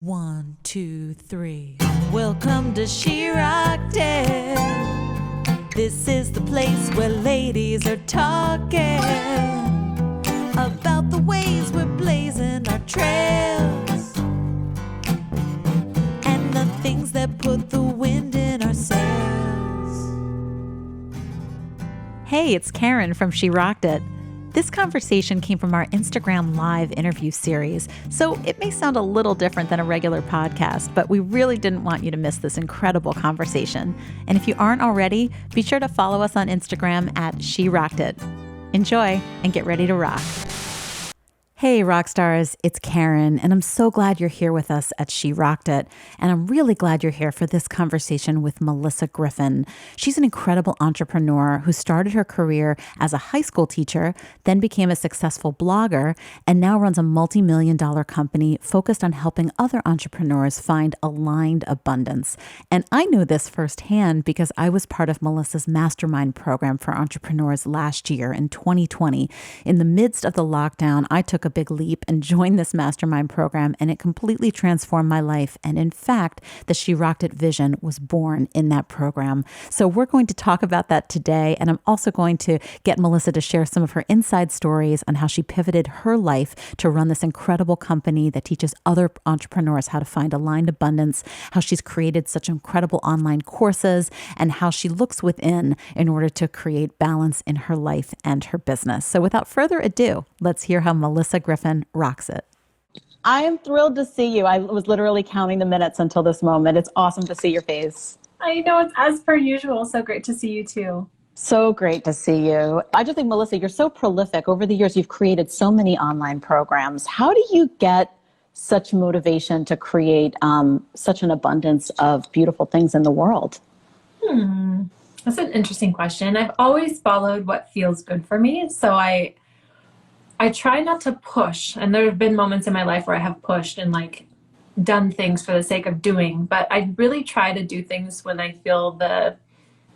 1, 2, 3. Welcome to She Rocked It. This is the place where ladies are talking about the ways we're blazing our trails and the things that put the wind in our sails. Hey, it's Karen from She Rocked It. This conversation came from our Instagram Live interview series, so it may sound a little different than a regular podcast, but we really didn't want you to miss this incredible conversation. And if you aren't already, be sure to follow us on Instagram at She Rocked It. Enjoy and get ready to rock. Hey, rock stars, it's Karen, and I'm so glad you're here with us at She Rocked It. And I'm really glad you're here for this conversation with Melyssa Griffin. She's an incredible entrepreneur who started her career as a high school teacher, then became a successful blogger, and now runs a multi-million-dollar company focused on helping other entrepreneurs find aligned abundance. And I know this firsthand because I was part of Melyssa's Mastermind program for entrepreneurs last year in 2020. In the midst of the lockdown, I took a big leap and joined this mastermind program, and it completely transformed my life. And in fact, the She Rocked It vision was born in that program. So we're going to talk about that today. And I'm also going to get Melyssa to share some of her inside stories on how she pivoted her life to run this incredible company that teaches other entrepreneurs how to find aligned abundance, how she's created such incredible online courses, and how she looks within in order to create balance in her life and her business. So without further ado, let's hear how Melyssa Griffin rocks it. I am thrilled to see you. I was literally counting the minutes until this moment. It's awesome to see your face. I know, it's as per usual. So great to see you too. So great to see you. I just think, Melyssa, you're so prolific. Over the years, you've created so many online programs. How do you get such motivation to create such an abundance of beautiful things in the world? That's an interesting question. I've always followed what feels good for me. So I try not to push, and there have been moments in my life where I have pushed and done things for the sake of doing, but I really try to do things when I feel the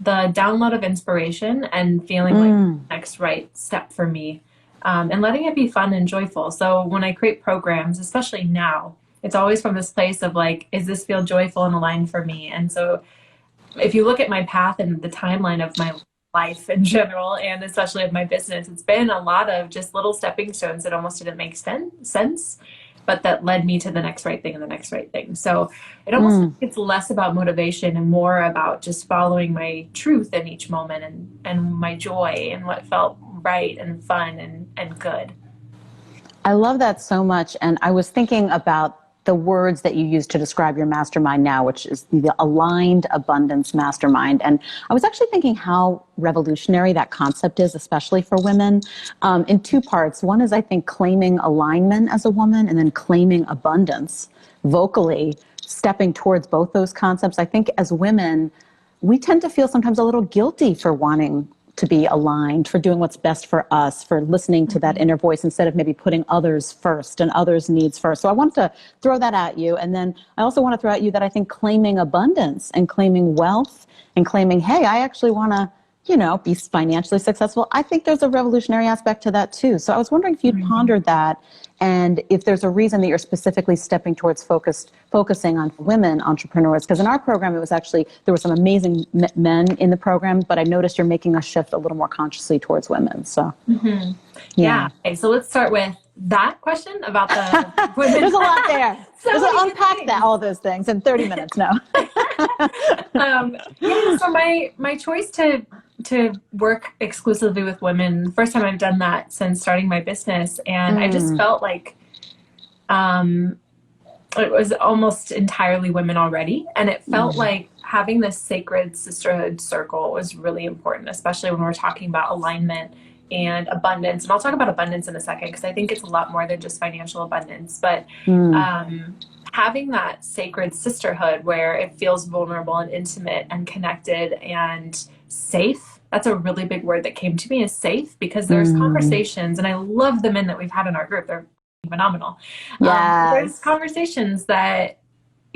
download of inspiration and feeling like the next right step for me, and letting it be fun and joyful. So when I create programs, especially now, it's always from this place of is this feel joyful and aligned for me? And so if you look at my path and the timeline of my life in general, and especially of my business, it's been a lot of just little stepping stones that almost didn't make sense, but that led me to the next right thing and the next right thing. So it almost it's less about motivation and more about just following my truth in each moment and my joy and what felt right and fun and good. I love that so much. And I was thinking about the words that you use to describe your mastermind now, which is the Aligned Abundance Mastermind. And I was actually thinking how revolutionary that concept is, especially for women, in two parts. One is, I think, claiming alignment as a woman, and then claiming abundance vocally, stepping towards both those concepts. I think as women, we tend to feel sometimes a little guilty for wanting to be aligned, for doing what's best for us, for listening to that inner voice instead of maybe putting others first and others' needs first. So I wanted to throw that at you. And then I also want to throw at you that I think claiming abundance and claiming wealth and claiming, hey, I actually want to, be financially successful. I think there's a revolutionary aspect to that too. So I was wondering if you'd pondered that, and if there's a reason that you're specifically stepping towards focusing on women entrepreneurs. Because in our program, it was actually, there were some amazing men in the program, but I noticed you're making a shift a little more consciously towards women. So yeah. Okay, so let's start with that question about the women. There's a lot there. So unpack all those things in 30 minutes now. So my choice to work exclusively with women, the first time I've done that since starting my business, and I just felt like it was almost entirely women already, and it felt like having this sacred sisterhood circle was really important, especially when we're talking about alignment and abundance. And I'll talk about abundance in a second, because I think it's a lot more than just financial abundance, but having that sacred sisterhood where it feels vulnerable and intimate and connected and safe. That's a really big word that came to me, is safe, because there's conversations, and I love the men that we've had in our group. They're phenomenal. There's conversations that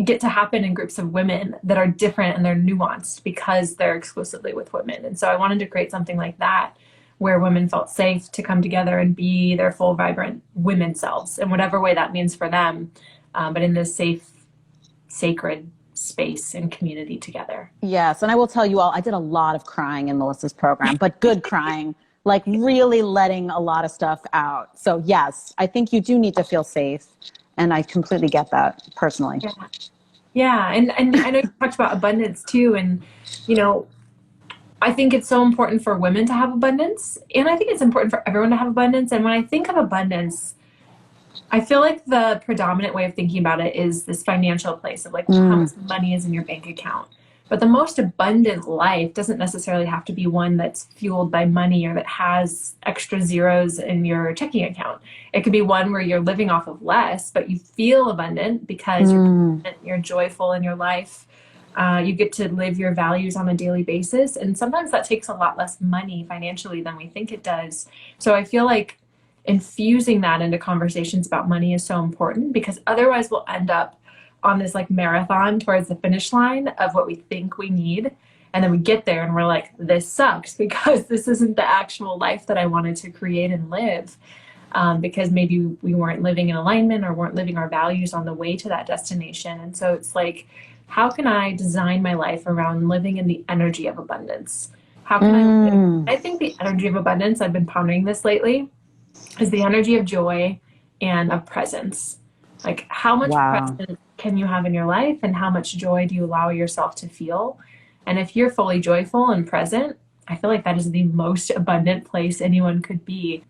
get to happen in groups of women that are different and they're nuanced because they're exclusively with women. And so I wanted to create something like that, where women felt safe to come together and be their full, vibrant women selves in whatever way that means for them, but in this safe sacred space and community together. Yes. And I will tell you all, I did a lot of crying in Melyssa's program, but good crying, like really letting a lot of stuff out. So yes, I think you do need to feel safe. And I completely get that personally. Yeah. Yeah. And I know you talked about abundance too. And, you know, I think it's so important for women to have abundance. And I think it's important for everyone to have abundance. And when I think of abundance, I feel like the predominant way of thinking about it is this financial place of like how much money is in your bank account. But the most abundant life doesn't necessarily have to be one that's fueled by money or that has extra zeros in your checking account. It could be one where you're living off of less, but you feel abundant because you're joyful in your life. You get to live your values on a daily basis. And sometimes that takes a lot less money financially than we think it does. So I feel like infusing that into conversations about money is so important, because otherwise we'll end up on this like marathon towards the finish line of what we think we need. And then we get there and we're like, this sucks because this isn't the actual life that I wanted to create and live. Because maybe we weren't living in alignment or weren't living our values on the way to that destination. And so it's like, how can I design my life around living in the energy of abundance? How can I think the energy of abundance, I've been pondering this lately, is the energy of joy and of presence. Like how much presence can you have in your life and how much joy do you allow yourself to feel? And if you're fully joyful and present, I feel like that is the most abundant place anyone could be.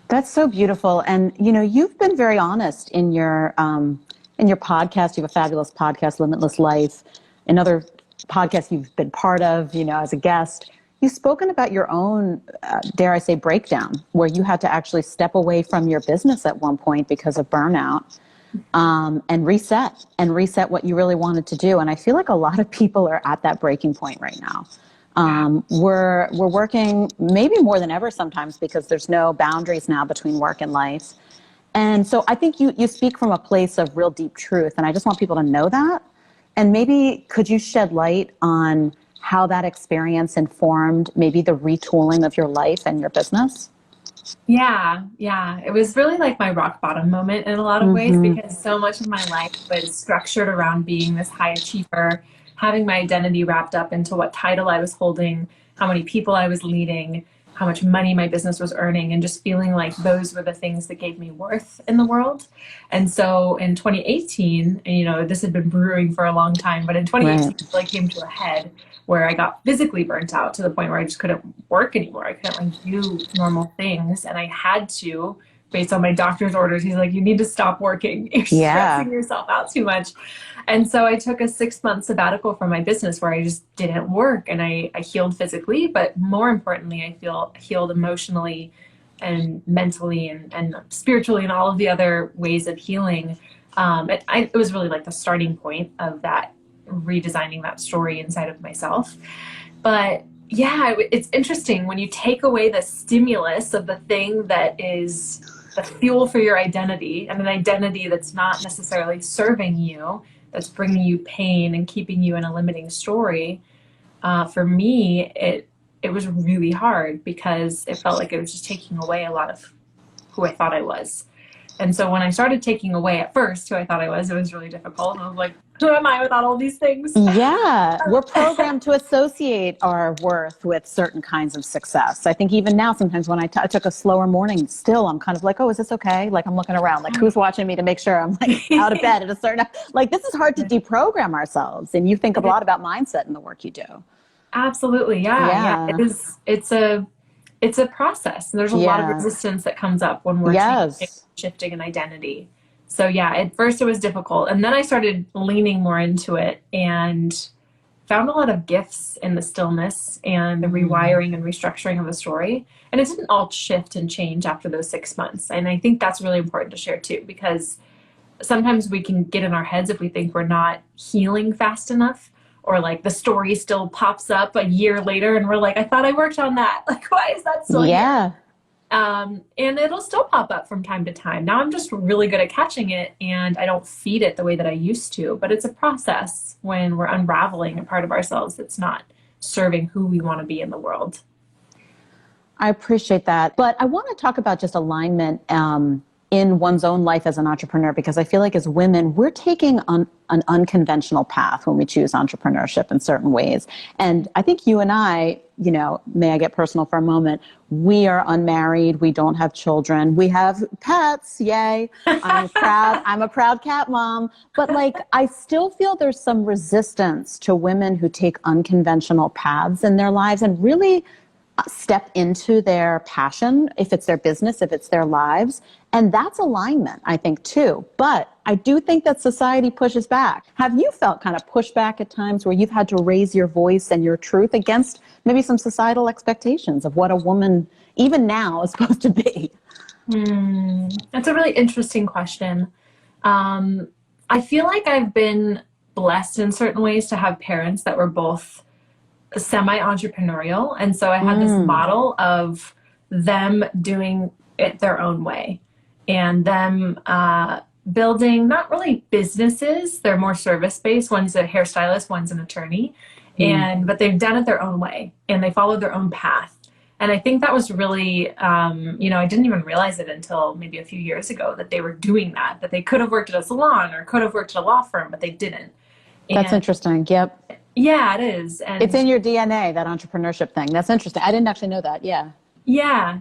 That's so beautiful. And, you know, you've been very honest in your podcast. You have a fabulous podcast, Limitless Life. Another podcast you've been part of, you know, as a guest. You've spoken about your own, dare I say, breakdown, where you had to actually step away from your business at one point because of burnout, and reset what you really wanted to do. And I feel like a lot of people are at that breaking point right now. We're working maybe more than ever sometimes because there's no boundaries now between work and life. And so I think you speak from a place of real deep truth. And I just want people to know that. And maybe could you shed light on how that experience informed maybe the retooling of your life and your business? Yeah. It was really like my rock bottom moment in a lot of ways, because so much of my life was structured around being this high achiever, having my identity wrapped up into what title I was holding, how many people I was leading, how much money my business was earning, and just feeling like those were the things that gave me worth in the world. And so in 2018, and you know, this had been brewing for a long time, but in 2018, it really came to a head where I got physically burnt out to the point where I just couldn't work anymore. I couldn't like do normal things. And I had to, based on my doctor's orders, he's like, you need to stop working. You're stressing yourself out too much. And so I took a 6-month sabbatical from my business where I just didn't work, and I healed physically, but more importantly, I feel healed emotionally and mentally and spiritually and all of the other ways of healing. It was really like the starting point of that, redesigning that story inside of myself. But yeah, it's interesting when you take away the stimulus of the thing that is the fuel for your identity, and an identity that's not necessarily serving you, that's bringing you pain and keeping you in a limiting story. For me, it was really hard because it felt like it was just taking away a lot of who I thought I was. And so when I started taking away at first who I thought I was, it was really difficult. And I was like, who am I without all these things? Yeah, we're programmed to associate our worth with certain kinds of success. I think even now, sometimes when I took a slower morning, still I'm kind of like, oh, is this okay? Like I'm looking around, like who's watching me to make sure I'm like out of bed at a certain, like this is hard to deprogram ourselves. And you think a lot about mindset in the work you do. Absolutely. Yeah. It's a process. And there's a lot of resistance that comes up when we're shifting an identity. So yeah, at first it was difficult. And then I started leaning more into it and found a lot of gifts in the stillness and the rewiring and restructuring of the story. And it didn't all shift and change after those 6 months. And I think that's really important to share too, because sometimes we can get in our heads if we think we're not healing fast enough, or like the story still pops up a year later and we're like, I thought I worked on that. Like, why is that still here? And it'll still pop up from time to time. Now I'm just really good at catching it, and I don't feed it the way that I used to, but it's a process when we're unraveling a part of ourselves that's not serving who we want to be in the world. I appreciate that. But I want to talk about just alignment in one's own life as an entrepreneur, because I feel like as women, we're taking on an unconventional path when we choose entrepreneurship in certain ways. And I think you and I, may I get personal for a moment? We are unmarried. We don't have children. We have pets. Yay. I'm a proud cat mom. But I still feel there's some resistance to women who take unconventional paths in their lives and really step into their passion, if it's their business, if it's their lives. And that's alignment, I think, too. But I do think that society pushes back. Have you felt kind of pushback at times where you've had to raise your voice and your truth against maybe some societal expectations of what a woman, even now, is supposed to be? That's a really interesting question. I feel like I've been blessed in certain ways to have parents that were both semi-entrepreneurial. And so I had this model of them doing it their own way and them building not really businesses. They're more service-based. One's a hairstylist, one's an attorney. But they've done it their own way and they followed their own path. And I think that was really, I didn't even realize it until maybe a few years ago that they were doing that they could have worked at a salon or could have worked at a law firm, but they didn't. That's interesting. Yep. Yeah, it is. And it's in your DNA, that entrepreneurship thing. That's interesting. I didn't actually know that. Yeah. Yeah.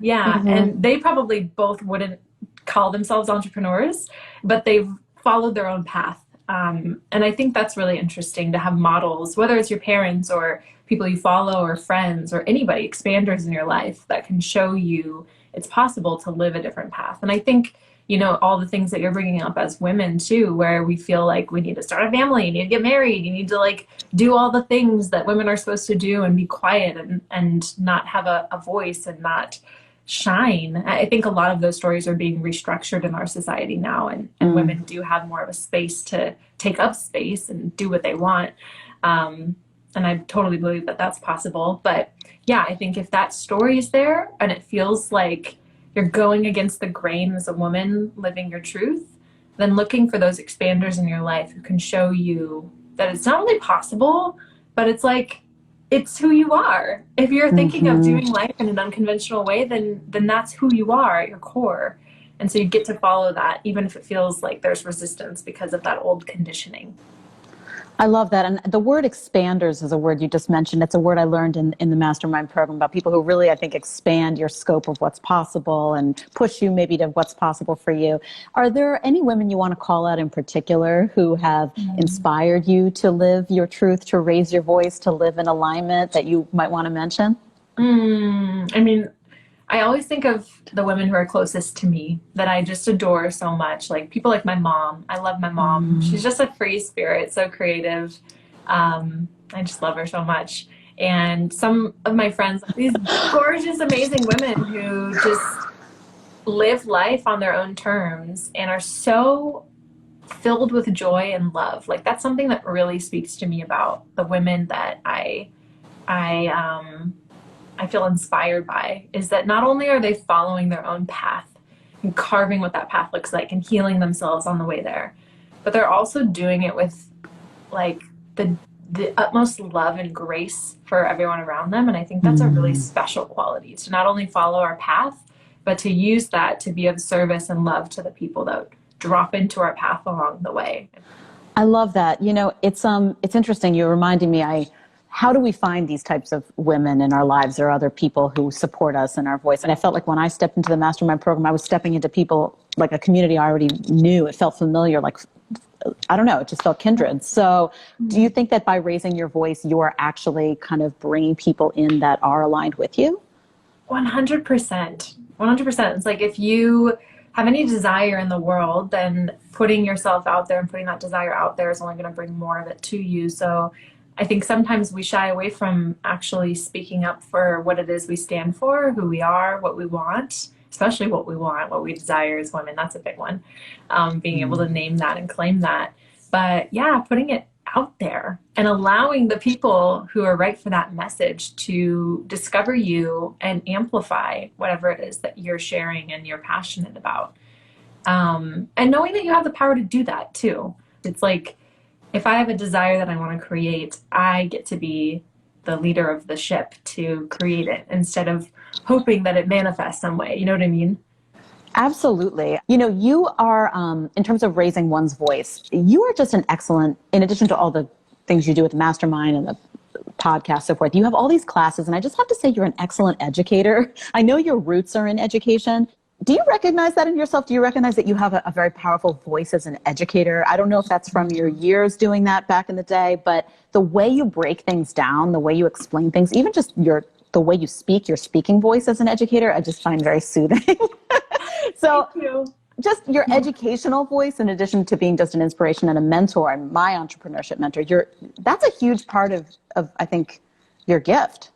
And they probably both wouldn't call themselves entrepreneurs, but they've followed their own path. And I think that's really interesting to have models, whether it's your parents or people you follow or friends or anybody, expanders in your life that can show you it's possible to live a different path. And I think, all the things that you're bringing up as women too, where we feel like we need to start a family, you need to get married, you need to do all the things that women are supposed to do and be quiet and not have a voice and not shine. I think a lot of those stories are being restructured in our society now, and women do have more of a space to take up space and do what they want. And I totally believe that that's possible. But yeah, I think if that story is there and it feels like you're going against the grain as a woman living your truth, then looking for those expanders in your life who can show you that it's not only possible, but it's who you are. If you're thinking of doing life in an unconventional way, then that's who you are at your core. And so you get to follow that, even if it feels like there's resistance because of that old conditioning. I love that. And the word expanders is a word you just mentioned. It's a word I learned in the Mastermind program about people who really, I think, expand your scope of what's possible and push you maybe to what's possible for you. Are there any women you want to call out in particular who have inspired you to live your truth, to raise your voice, to live in alignment that you might want to mention? I always think of the women who are closest to me that I just adore so much. Like people like my mom. I love my mom. She's just a free spirit, so creative. I just love her so much. And some of my friends, these gorgeous, amazing women who just live life on their own terms and are so filled with joy and love. That's something that really speaks to me about the women that I feel inspired by, is that not only are they following their own path and carving what that path looks like and healing themselves on the way there, but they're also doing it with the utmost love and grace for everyone around them. And I think that's a really special quality, to not only follow our path, but to use that to be of service and love to the people that drop into our path along the way. I love that. It's interesting. You're reminding me, how do we find these types of women in our lives or other people who support us in our voice? And I felt like when I stepped into the Mastermind program, I was stepping into people like a community I already knew. It felt familiar, I don't know, it just felt kindred. So do you think that by raising your voice, you are actually kind of bringing people in that are aligned with you? 100%. 100%. It's if you have any desire in the world, then putting yourself out there and putting that desire out there is only going to bring more of it to you. So I think sometimes we shy away from actually speaking up for what it is we stand for, who we are, what we want, especially what we want, what we desire as women. That's a big one. Being able to name that and claim that. But yeah, putting it out there and allowing the people who are right for that message to discover you and amplify whatever it is that you're sharing and you're passionate about. And knowing that you have the power to do that too. It's if I have a desire that I want to create, I get to be the leader of the ship to create it instead of hoping that it manifests some way. You know what I mean? Absolutely. You know, you are, in terms of raising one's voice, you are just an excellent, in addition to all the things you do with the Mastermind and the podcast, so forth, you have all these classes. And I just have to say you're an excellent educator. I know your roots are in education. Do you recognize that in yourself? Do you recognize that you have a very powerful voice as an educator? I don't know if that's from your years doing that back in the day, but the way you break things down, the way you explain things, even just the way you speak, your speaking voice as an educator, I just find very soothing. So Thank you. just your educational voice, in addition to being just an inspiration and a mentor and my entrepreneurship mentor, that's a huge part of I think, your gift.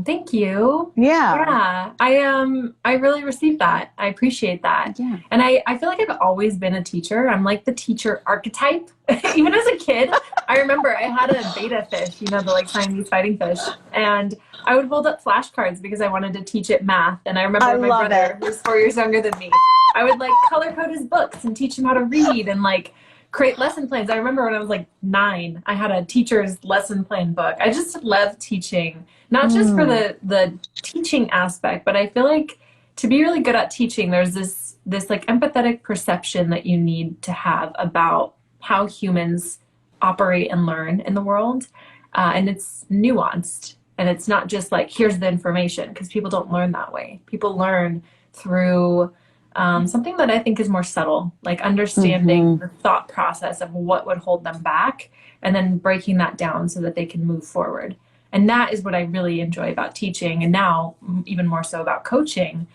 Thank you. Yeah. I really received that. I appreciate that. Yeah. And I feel like I've always been a teacher. I'm like the teacher archetype. Even as a kid, I remember I had a beta fish, you know, the like Siamese fighting fish. And I would hold up flashcards because I wanted to teach it math. And I remember my brother, who was 4 years younger than me, I would like color code his books and teach him how to read and like create lesson plans. I remember when I was like 9, I had a teacher's lesson plan book. I just love teaching, not just for the teaching aspect, but I feel like to be really good at teaching, there's this like empathetic perception that you need to have about how humans operate and learn in the world. And it's nuanced, and it's not just like, here's the information, because people don't learn that way. People learn through something that I think is more subtle, like understanding the thought process of what would hold them back and then breaking that down so that they can move forward. And that is what I really enjoy about teaching. And now even more so about coaching,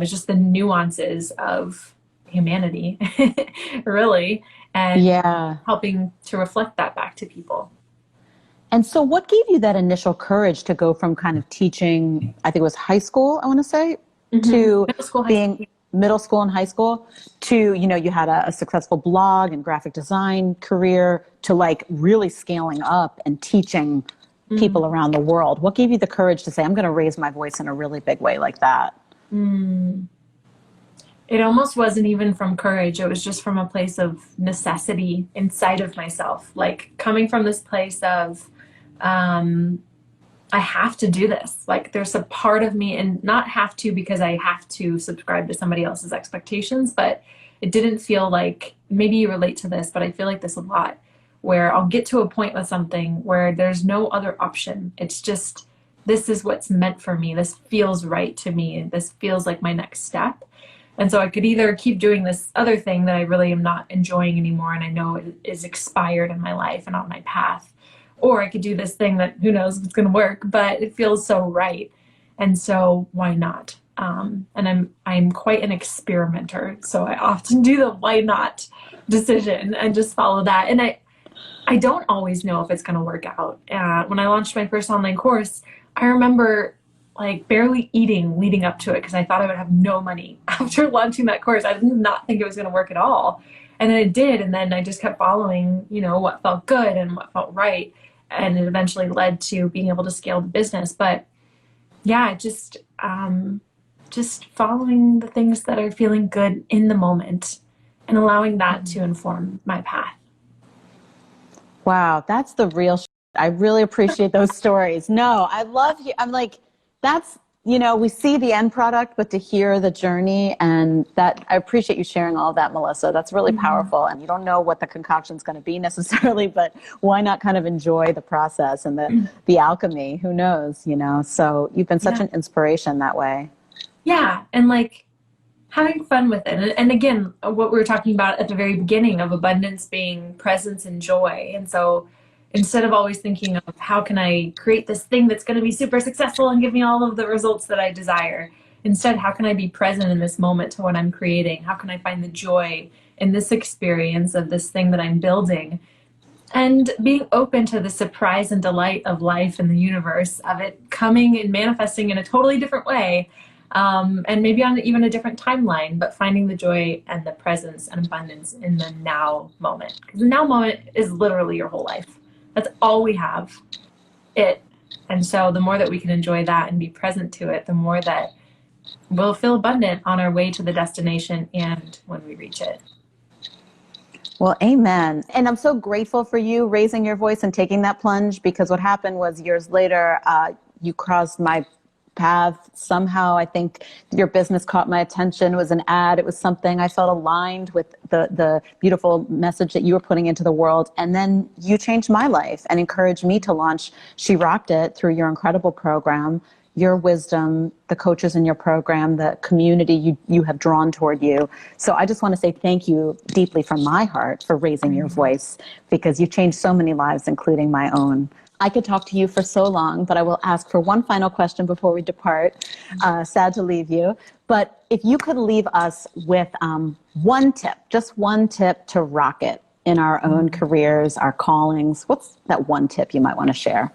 is just the nuances of humanity, really, and helping to reflect that back to people. And so what gave you that initial courage to go from kind of teaching, I think it was high school, I want to say, to being middle school and high school, to, you know, you had a successful blog and graphic design career, to like really scaling up and teaching people around the world? What gave you the courage to say, I'm going to raise my voice in a really big way like that? It almost wasn't even from courage. It was just from a place of necessity inside of myself, like coming from this place of, I have to do this. Like there's a part of me, and not have to because I have to subscribe to somebody else's expectations, but it didn't feel like, maybe you relate to this, but I feel like this a lot, where I'll get to a point with something where there's no other option. It's just, this is what's meant for me. This feels right to me. This feels like my next step. And so I could either keep doing this other thing that I really am not enjoying anymore, and I know it is expired in my life and on my path, or I could do this thing that who knows if it's going to work, but it feels so right. And so why not? And I'm quite an experimenter. So I often do the why not decision and just follow that. And I don't always know if it's going to work out. When I launched my first online course, I remember like barely eating leading up to it because I thought I would have no money after launching that course. I did not think it was going to work at all. And then it did. And then I just kept following, you know, what felt good and what felt right. And it eventually led to being able to scale the business. But yeah, just following the things that are feeling good in the moment and allowing that to inform my path. Wow, that's the real I really appreciate those stories. No, I love you. I'm like, that's, you know, we see the end product, but to hear the journey, and that, I appreciate you sharing all of that, Melyssa. That's really powerful. And you don't know what the concoction's going to be necessarily, but why not kind of enjoy the process and the alchemy? Who knows, you know? So you've been such an inspiration that way. Yeah. And like having fun with it. And again, what we were talking about at the very beginning of abundance being presence and joy. And so instead of always thinking of how can I create this thing that's going to be super successful and give me all of the results that I desire, instead, how can I be present in this moment to what I'm creating? How can I find the joy in this experience of this thing that I'm building? And being open to the surprise and delight of life and the universe, of it coming and manifesting in a totally different way, and maybe on even a different timeline, but finding the joy and the presence and abundance in the now moment. Because the now moment is literally your whole life. That's all we have, it. And so the more that we can enjoy that and be present to it, the more that we'll feel abundant on our way to the destination and when we reach it. Well, amen. And I'm so grateful for you raising your voice and taking that plunge, because what happened was years later, you caused my path. Somehow I think your business caught my attention. It was an ad. It was something I felt aligned with the beautiful message that you were putting into the world. And then you changed my life and encouraged me to launch She Rocked It through your incredible program, your wisdom, the coaches in your program, the community you have drawn toward you. So I just want to say thank you deeply from my heart for raising your voice, because you changed so many lives, including my own. I could talk to you for so long, but I will ask for one final question before we depart. Sad to leave you. But if you could leave us with one tip, just one tip to rock it in our own careers, our callings, what's that one tip you might want to share?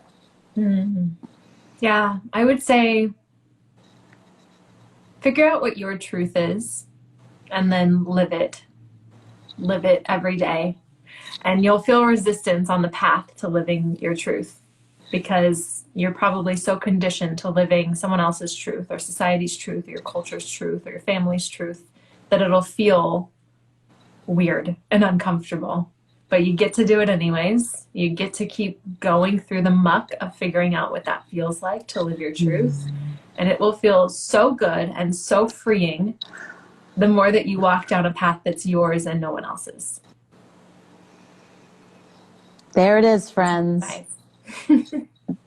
Yeah, I would say figure out what your truth is and then live it. Live it every day. And you'll feel resistance on the path to living your truth, because you're probably so conditioned to living someone else's truth or society's truth or your culture's truth or your family's truth that it'll feel weird and uncomfortable. But you get to do it anyways. You get to keep going through the muck of figuring out what that feels like to live your truth. And it will feel so good and so freeing the more that you walk down a path that's yours and no one else's. There it is, friends. Nice.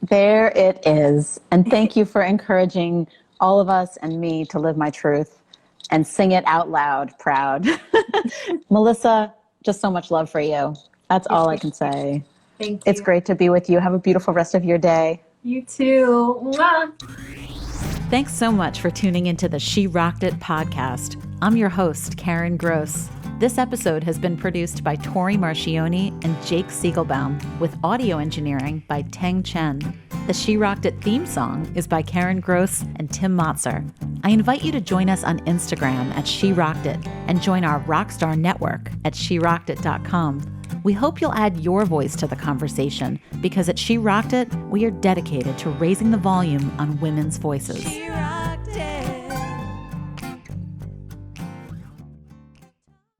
There it is. And thank you for encouraging all of us and me to live my truth and sing it out loud, proud. Melyssa, just so much love for you. That's all I can say. Thank you. It's great to be with you. Have a beautiful rest of your day. You too. Mwah. Thanks so much for tuning into the She Rocked It podcast. I'm your host, Karen Gross. This episode has been produced by Tori Marchioni and Jake Siegelbaum, with audio engineering by Teng Chen. The She Rocked It theme song is by Karen Gross and Tim Motzer. I invite you to join us on Instagram at She Rocked It and join our Rockstar Network at SheRockedIt.com. We hope you'll add your voice to the conversation, because at She Rocked It, we are dedicated to raising the volume on women's voices. She rocked